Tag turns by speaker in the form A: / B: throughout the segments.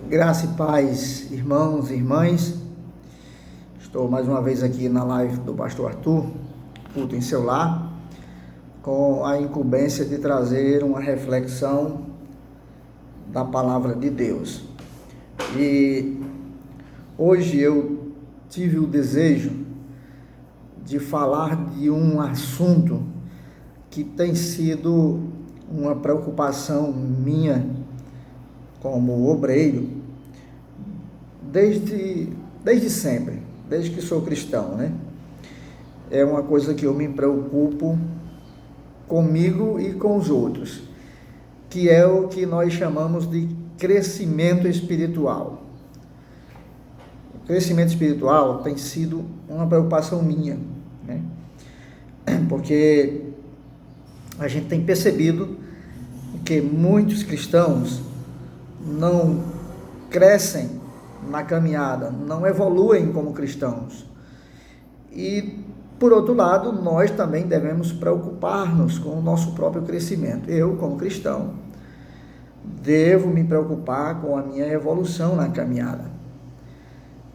A: Graça e paz, irmãos e irmãs. Estou mais uma vez aqui na live do pastor Arthur, culto em seu lar, com a incumbência de trazer uma reflexão da palavra de Deus. E hoje eu tive o desejo de falar de um assunto que tem sido uma preocupação minha como obreiro desde sempre, desde que sou cristão, né? É uma coisa que eu me preocupo comigo e com os outros, que é o que nós chamamos de crescimento espiritual. O crescimento espiritual tem sido uma preocupação minha, né? Porque a gente tem percebido que muitos cristãos não crescem na caminhada, não evoluem como cristãos. E, por outro lado, nós também devemos preocupar-nos com o nosso próprio crescimento. Eu, como cristão, devo me preocupar com a minha evolução na caminhada.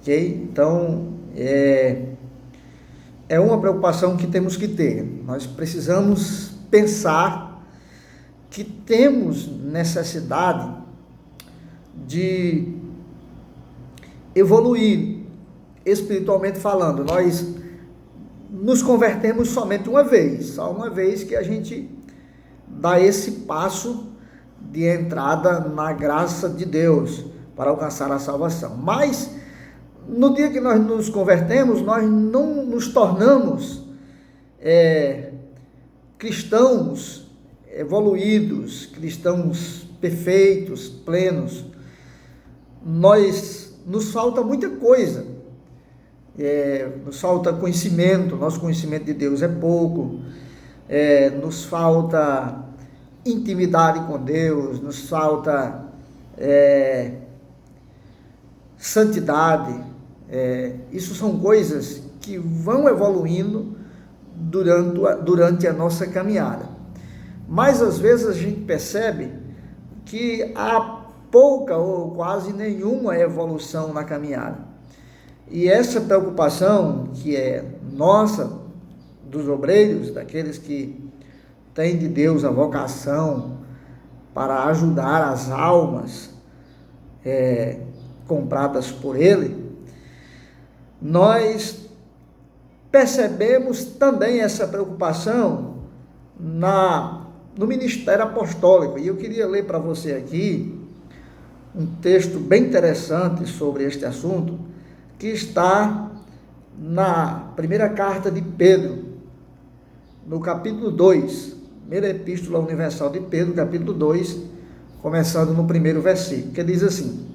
A: Ok? Então, é uma preocupação que temos que ter. Nós precisamos pensar que temos necessidade de evoluir espiritualmente falando. Nós nos convertemos somente uma vez, só uma vez que a gente dá esse passo de entrada na graça de Deus para alcançar a salvação. Mas no dia que nós nos convertemos, nós não nos tornamos cristãos evoluídos, cristãos perfeitos, plenos. Nos falta muita coisa, nos falta conhecimento, nosso conhecimento de Deus é pouco, nos falta intimidade com Deus, nos falta santidade. Isso são coisas que vão evoluindo durante a nossa caminhada. Mas às vezes a gente percebe que há pouca ou quase nenhuma evolução na caminhada. E essa preocupação que é nossa, dos obreiros, daqueles que têm de Deus a vocação para ajudar as almas compradas por Ele, nós percebemos também essa preocupação no ministério apostólico. E eu queria ler para você aqui um texto bem interessante sobre este assunto, que está na primeira carta de Pedro, no capítulo 2, primeira epístola universal de Pedro, capítulo 2, começando no primeiro versículo, que diz assim: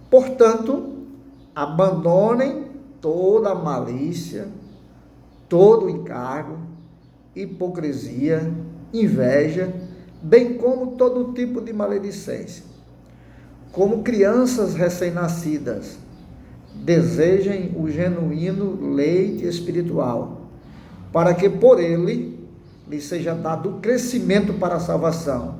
A: portanto, abandonem toda malícia, todo encargo, hipocrisia, inveja, bem como todo tipo de maledicência. Como crianças recém-nascidas, desejem o genuíno leite espiritual, para que por ele lhes seja dado o crescimento para a salvação,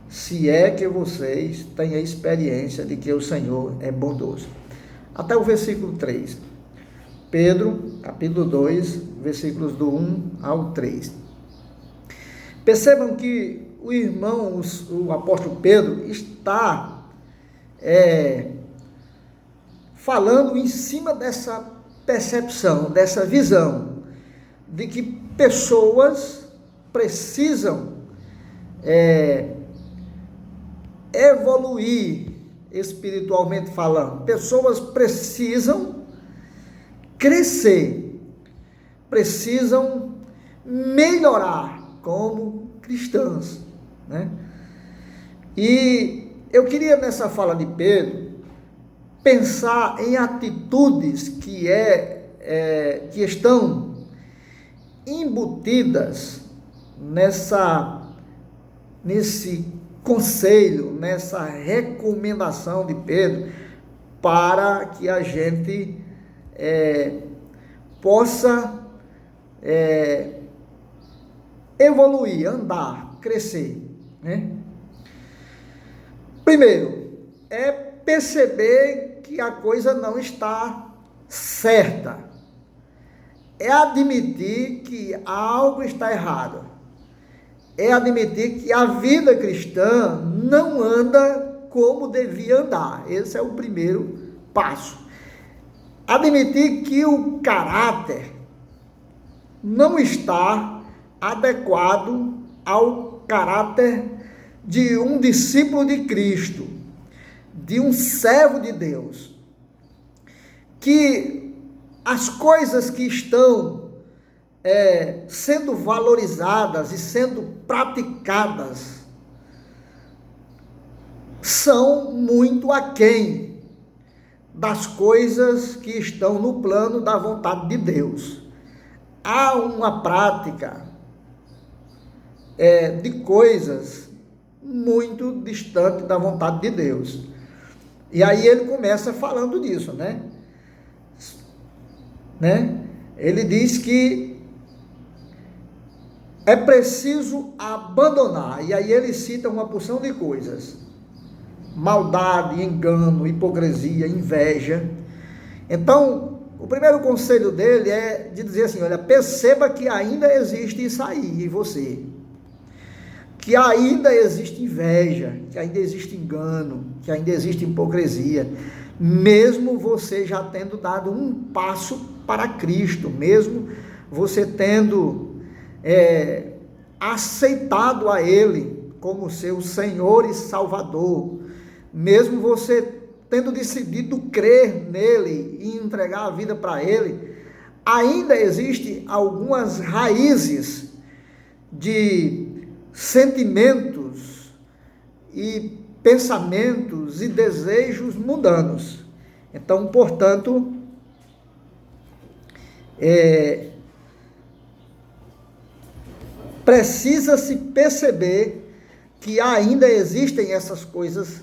A: se é que vocês têm a experiência de que o Senhor é bondoso. Até o versículo 3. Pedro, capítulo 2, versículos do 1 ao 3. Percebam que o apóstolo Pedro está falando em cima dessa percepção, dessa visão, de que pessoas precisam evoluir espiritualmente falando, pessoas precisam crescer, precisam melhorar como cristãs, né? E eu queria, nessa fala de Pedro, pensar em atitudes que estão embutidas nesse conselho, nessa recomendação de Pedro, para que a gente possa evoluir, andar, crescer, né? Primeiro, é perceber que a coisa não está certa. É admitir que algo está errado. É admitir que a vida cristã não anda como devia andar. Esse é o primeiro passo. Admitir que o caráter não está adequado ao caráter de um discípulo de Cristo, de um servo de Deus, que as coisas que estão sendo valorizadas e sendo praticadas são muito aquém das coisas que estão no plano da vontade de Deus. Há uma prática de coisas muito distante da vontade de Deus. E aí ele começa falando disso, né? Ele diz que é preciso abandonar, e aí ele cita uma porção de coisas: maldade, engano, hipocrisia, inveja. Então, o primeiro conselho dele é de dizer assim: olha, perceba que ainda existe isso aí em você, que ainda existe inveja, que ainda existe engano, que ainda existe hipocrisia, mesmo você já tendo dado um passo para Cristo, mesmo você tendo aceitado a Ele como seu Senhor e Salvador, mesmo você tendo decidido crer nele e entregar a vida para Ele, ainda existem algumas raízes de sentimentos e pensamentos e desejos mundanos. Então, portanto, precisa-se perceber que ainda existem essas coisas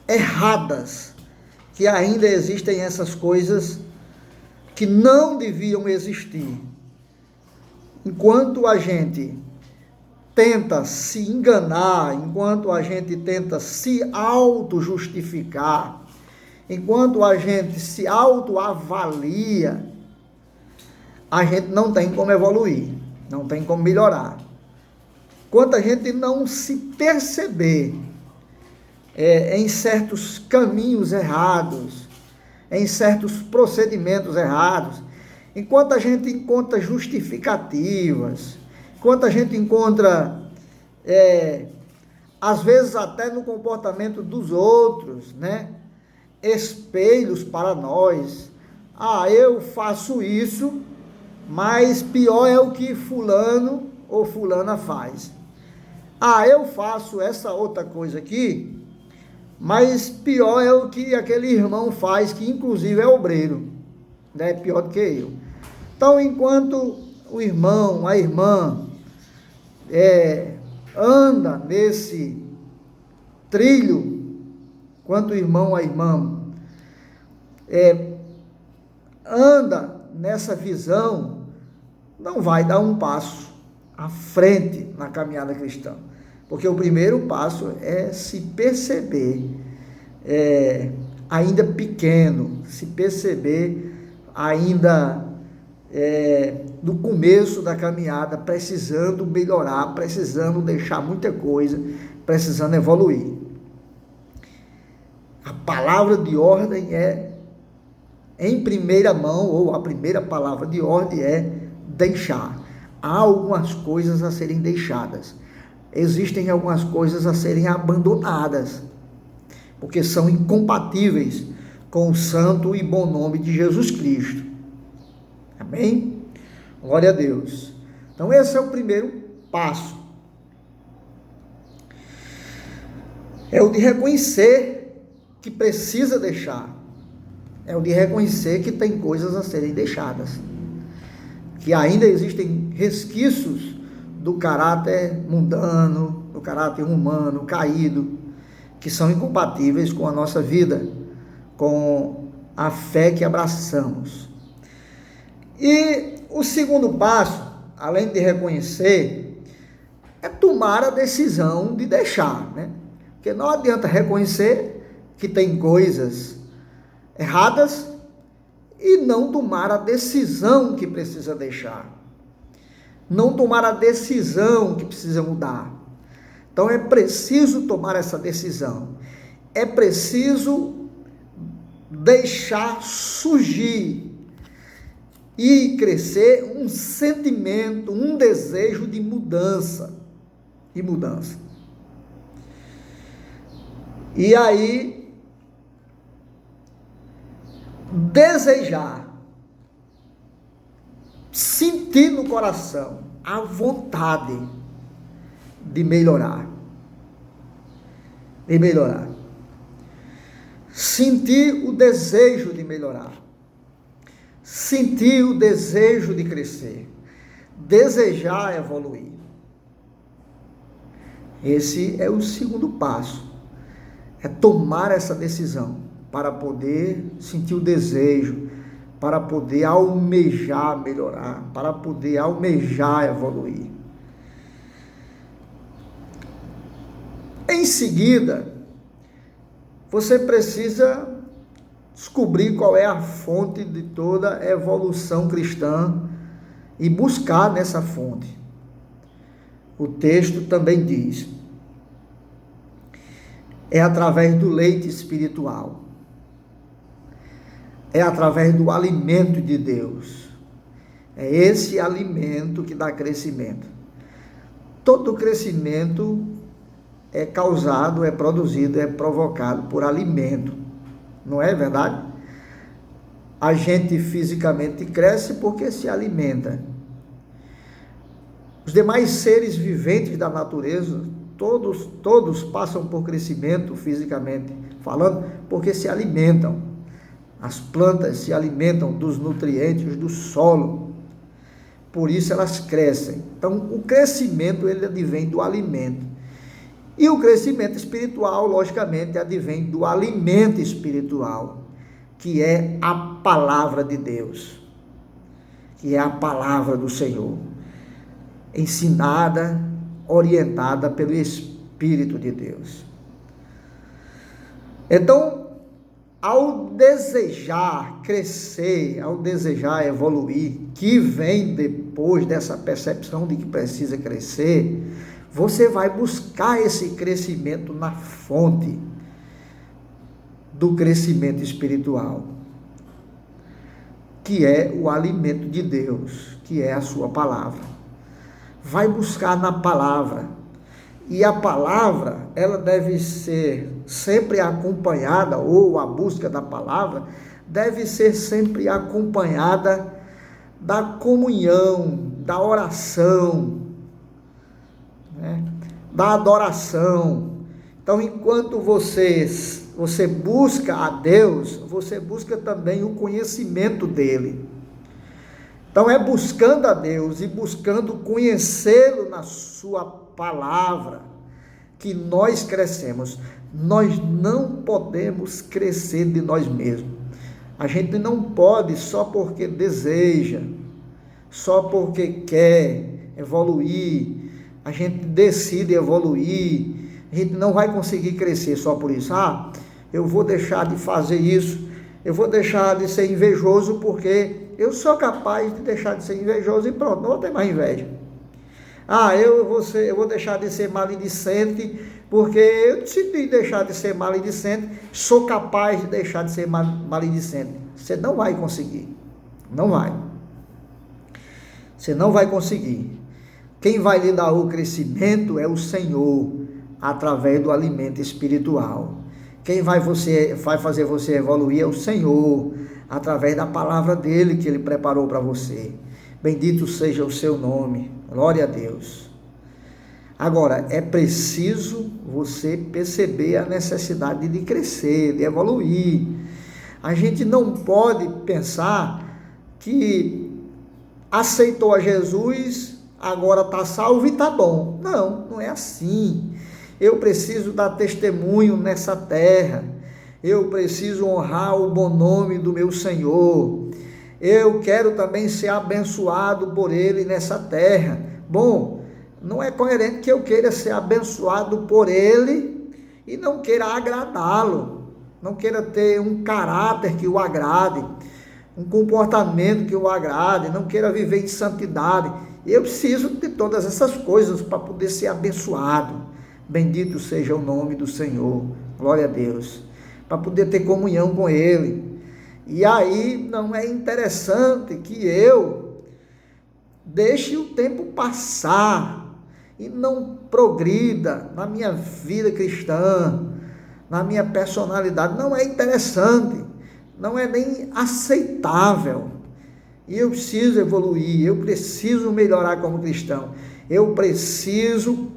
A: erradas, que ainda existem essas coisas que não deviam existir. Enquanto a gente tenta se enganar, enquanto a gente tenta se auto-justificar, enquanto a gente se autoavalia, a gente não tem como evoluir, não tem como melhorar. Enquanto a gente não se perceber em certos caminhos errados, em certos procedimentos errados, enquanto a gente encontra justificativas, enquanto a gente encontra, às vezes até no comportamento dos outros, né, espelhos para nós. Eu faço isso, mas pior é o que fulano ou fulana faz. Eu faço essa outra coisa aqui, mas pior é o que aquele irmão faz, que inclusive é obreiro, né? Pior do que eu. Então, enquanto o irmão, a irmã, anda nesse trilho, enquanto o irmão, a irmã, anda nessa visão, não vai dar um passo à frente na caminhada cristã. Porque o primeiro passo é se perceber ainda pequeno, se perceber ainda no começo da caminhada, precisando melhorar, precisando deixar muita coisa, precisando evoluir. A palavra de ordem em primeira mão, ou a primeira palavra de ordem é deixar. Há algumas coisas a serem deixadas. Existem algumas coisas a serem abandonadas, porque são incompatíveis com o santo e bom nome de Jesus Cristo. Amém? Glória a Deus. Então esse é o primeiro passo. É o de reconhecer que precisa deixar. É o de reconhecer que tem coisas a serem deixadas, que ainda existem resquícios do caráter mundano, do caráter humano, caído, que são incompatíveis com a nossa vida, com a fé que abraçamos. E o segundo passo, além de reconhecer, é tomar a decisão de deixar, né? Porque não adianta reconhecer que tem coisas erradas e não tomar a decisão que precisa deixar. Não tomar a decisão que precisa mudar. Então é preciso tomar essa decisão. É preciso deixar surgir e crescer um sentimento, um desejo de mudança. E aí, desejar, sentir no coração a vontade de melhorar. Sentir o desejo de melhorar. Sentir o desejo de crescer. Desejar evoluir. Esse é o segundo passo. É tomar essa decisão para poder sentir o desejo, para poder almejar melhorar, para poder almejar evoluir. Em seguida, você precisa descobrir qual é a fonte de toda a evolução cristã e buscar nessa fonte. O texto também diz: é através do leite espiritual, é através do alimento de Deus. É esse alimento que dá crescimento. Todo crescimento é causado, é produzido, é provocado por alimento. Não é verdade? A gente fisicamente cresce porque se alimenta. Os demais seres viventes da natureza, todos passam por crescimento fisicamente falando, porque se alimentam. As plantas se alimentam dos nutrientes do solo. Por isso elas crescem. Então, o crescimento, ele advém do alimento. E o crescimento espiritual, logicamente, advém do alimento espiritual, que é a palavra de Deus, que é a palavra do Senhor, ensinada, orientada pelo Espírito de Deus. Então, ao desejar crescer, ao desejar evoluir, que vem depois dessa percepção de que precisa crescer, você vai buscar esse crescimento na fonte do crescimento espiritual, que é o alimento de Deus, que é a sua palavra. Vai buscar na palavra. E a palavra, ela deve ser sempre acompanhada, ou a busca da palavra, deve ser sempre acompanhada da comunhão, da oração, né? Da adoração. Então, enquanto você busca a Deus, você busca também o conhecimento dele. Então, é buscando a Deus e buscando conhecê-lo na sua palavra que nós crescemos. Nós não podemos crescer de nós mesmos. A gente não pode só porque deseja, só porque quer evoluir. A gente decide evoluir. A gente não vai conseguir crescer só por isso. Eu vou deixar de fazer isso. Eu vou deixar de ser invejoso porque eu sou capaz de deixar de ser invejoso e pronto, não vou ter mais inveja. Eu vou deixar de ser maledicente porque eu decidi deixar de ser maledicente, sou capaz de deixar de ser maledicente. Você não vai conseguir. Não vai. Você não vai conseguir. Quem vai lhe dar o crescimento é o Senhor, através do alimento espiritual. Quem vai fazer você evoluir é o Senhor, através da palavra dele que ele preparou para você. Bendito seja o seu nome. Glória a Deus. Agora, é preciso você perceber a necessidade de crescer, de evoluir. A gente não pode pensar que aceitou a Jesus, agora está salvo e está bom. Não, não é assim. Eu preciso dar testemunho nessa terra. Eu preciso honrar o bom nome do meu Senhor. Eu quero também ser abençoado por Ele nessa terra. Bom, não é coerente que eu queira ser abençoado por Ele e não queira agradá-lo. não queira ter um caráter que o agrade, um comportamento que o agrade, não queira viver em santidade. Eu preciso de todas essas coisas para poder ser abençoado. Bendito seja o nome do Senhor, glória a Deus, para poder ter comunhão com Ele. E aí não é interessante que eu deixe o tempo passar e não progrida na minha vida cristã, na minha personalidade. Não é interessante, não é nem aceitável. E eu preciso evoluir, eu preciso melhorar como cristão. Eu preciso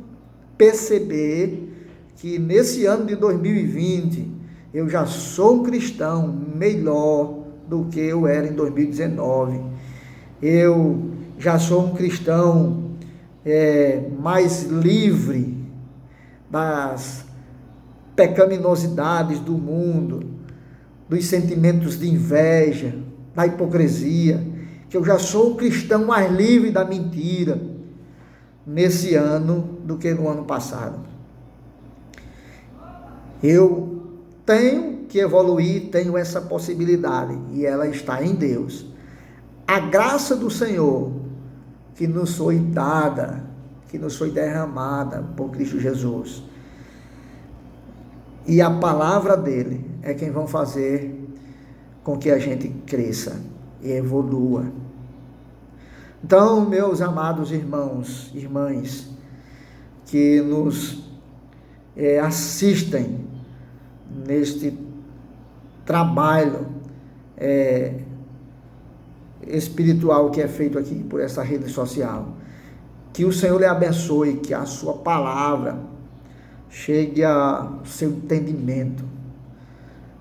A: perceber que nesse ano de 2020 eu já sou um cristão melhor do que eu era em 2019. Eu já sou um cristão mais livre das pecaminosidades do mundo, dos sentimentos de inveja, da hipocrisia, que eu já sou um cristão mais livre da mentira nesse ano do que no ano passado. Eu tenho que evoluir, tenho essa possibilidade, e ela está em Deus. A graça do Senhor que nos foi dada, que nos foi derramada por Cristo Jesus, e a palavra dele é quem vão fazer com que a gente cresça e evolua. Então, meus amados irmãos, irmãs, que nos assistem neste trabalho espiritual que é feito aqui por essa rede social, que o Senhor lhe abençoe, que a sua palavra chegue ao seu entendimento,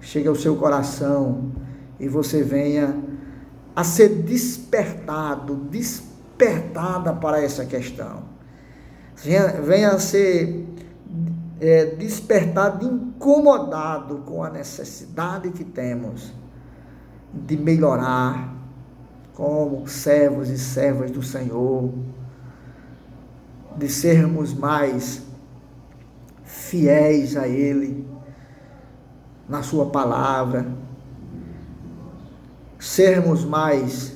A: chegue ao seu coração, e você venha a ser despertada para essa questão. Venha a ser despertado, incomodado com a necessidade que temos de melhorar como servos e servas do Senhor, de sermos mais fiéis a Ele na sua palavra, sermos mais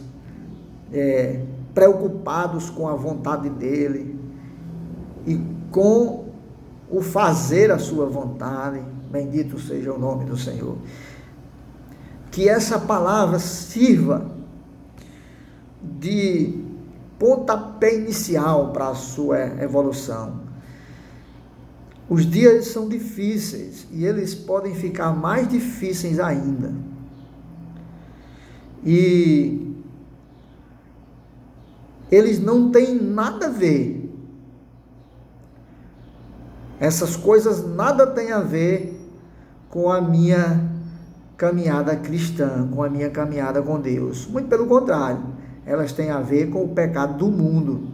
A: preocupados com a vontade dEle e com o fazer a sua vontade. Bendito seja o nome do Senhor. Que essa palavra sirva de pontapé inicial para a sua evolução. Os dias são difíceis e eles podem ficar mais difíceis ainda. E eles não têm nada a ver. Essas coisas nada têm a ver com a minha caminhada cristã, com a minha caminhada com Deus. Muito pelo contrário, elas têm a ver com o pecado do mundo.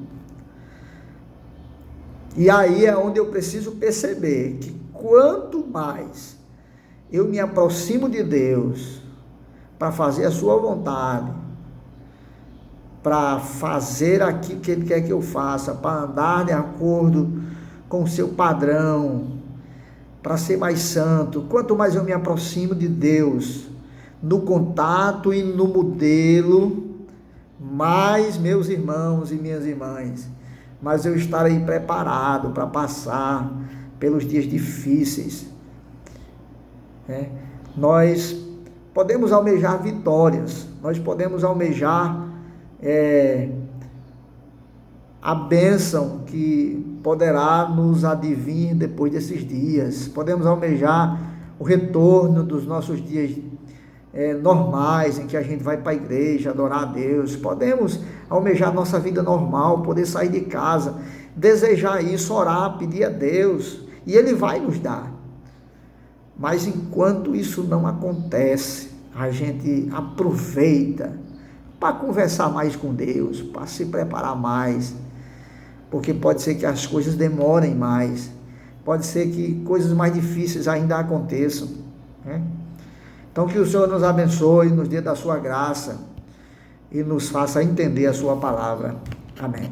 A: E aí é onde eu preciso perceber que quanto mais eu me aproximo de Deus para fazer a sua vontade, para fazer aquilo que Ele quer que eu faça, para andar de acordo com o seu padrão, para ser mais santo, quanto mais eu me aproximo de Deus, no contato e no modelo, mais, meus irmãos e minhas irmãs, mas eu estarei preparado para passar pelos dias difíceis. Nós podemos almejar vitórias, nós podemos almejar a bênção que poderá nos advir depois desses dias, podemos almejar o retorno dos nossos dias normais, em que a gente vai para a igreja adorar a Deus, podemos almejar nossa vida normal, poder sair de casa, desejar isso, orar, pedir a Deus, e Ele vai nos dar. Mas enquanto isso não acontece, a gente aproveita para conversar mais com Deus, para se preparar mais, porque pode ser que as coisas demorem mais, pode ser que coisas mais difíceis ainda aconteçam, Então que o Senhor nos abençoe, nos dê da sua graça e nos faça entender a sua palavra. Amém.